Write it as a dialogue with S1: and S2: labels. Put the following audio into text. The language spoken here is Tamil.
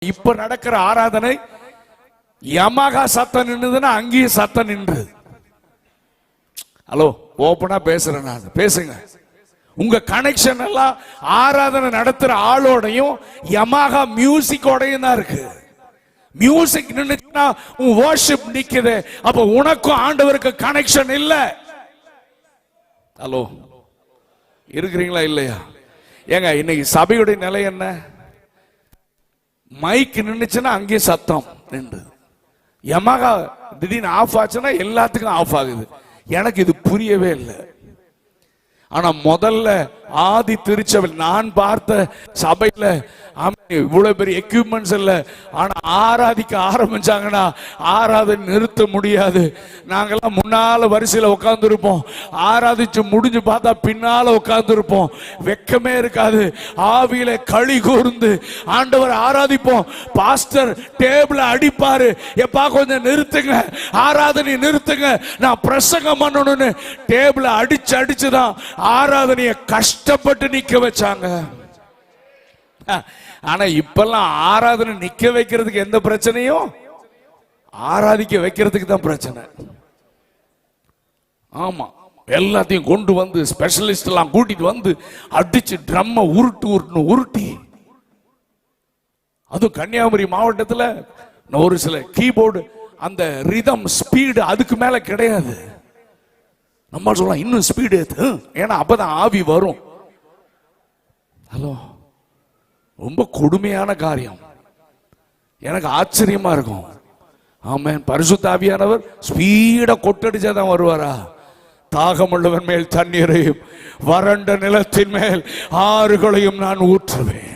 S1: இப்ப நடக்கிற ஆராதனை யமகா சத்தம் நின்றுதுன்னா அங்கேயும் சத்தம் நின்று. ஹலோ, ஓப்பனா பேசுறேன் நான், பேசுங்க. உங்க கனெக்ஷன் எல்லாம் ஆராதனை நடத்துற ஆளோடையும் யமகா மியூசிக்கோடையும் தான் இருக்கு. மியூசிக் நின்னுச்சுன்னா உன் வர்ஷிப் நிக்குது. அப்ப உனக்கும் ஆண்டவருக்கு கனெக்ஷன் இல்ல. ஹலோ, இருக்கிறீங்களா இல்லையா? ஏங்க, இன்னைக்கு சபையுடைய நிலை என்ன? மைக் நின்னுச்சுன்னா அங்கேயே சத்தம் நின்று. யமகா திடீர்னு ஆஃப் ஆச்சுன்னா எல்லாத்துக்கும் ஆஃப் ஆகுது. எனக்கு இது புரியவே இல்லை. ஆனா முதல்ல ஆதி திருச்சபை நான் பார்த்த சபையில இவ்வளவு பெரிய எக்யூப்மெண்ட்ஸ் இல்ல, ஆனா ஆராதிக்க ஆரம்பிச்சாங்கன்னா ஆராதனை நிறுத்த முடியாது. நாங்கெல்லாம் முன்னால வரிசையில உட்கார்ந்து இருப்போம், ஆராதிச்சு முடிஞ்சு பார்த்தா பின்னால உட்கார்ந்து இருப்போம். வெக்கமே இருக்காது, ஆவியில களி கூர்ந்து ஆண்டவர் ஆராதிப்போம். பாஸ்டர் டேபிள அடிப்பாரு, எப்பா கொஞ்சம் நிறுத்துங்க, ஆராதனை நிறுத்துங்க, நான் பிரசங்கம் பண்ணணும்னு டேபிள அடிச்சுதான் ஆராதனையை கஷ்டப்பட்டு நிக்க வச்சாங்க. ஆனா இப்பெல்லாம் ஆராதனை நிக்க வைக்கிறதுக்கு எந்த பிரச்சனையும், ஆராதிக்க வைக்கிறதுக்கு தான் பிரச்சனை. ஆமா, எல்லாத்தையும் கொண்டு வந்து ஸ்பெஷலிஸ்ட் எல்லாம் கூட்டிட்டு வந்து அடிச்சு ட்ரம்ம உருட்டி, அதுவும் கன்னியாகுமரி மாவட்டத்தில் ஒரு சில கீபோர்டு அந்த ரிதம் ஸ்பீடு அதுக்கு மேல கிடையாது. நம்ம சொல்லலாம் இன்னும் ஸ்பீடு ஏத்து, ஏன்னா அப்பதான் ஆவி வரும். ஹலோ, ரொம்ப கொடுமையான காரியம். எனக்கு ஆச்சரியமா இருக்கும். ஆமென். பரிசுத்த ஆவியானவர் ஸ்பீடா கொட்டடிச்சாதான் வருவாரா? தாகமுள்ளவன் மேல் தண்ணீரையும் வறண்ட நிலத்தின் மேல் ஆறுகளையும் நான் ஊற்றுவேன்.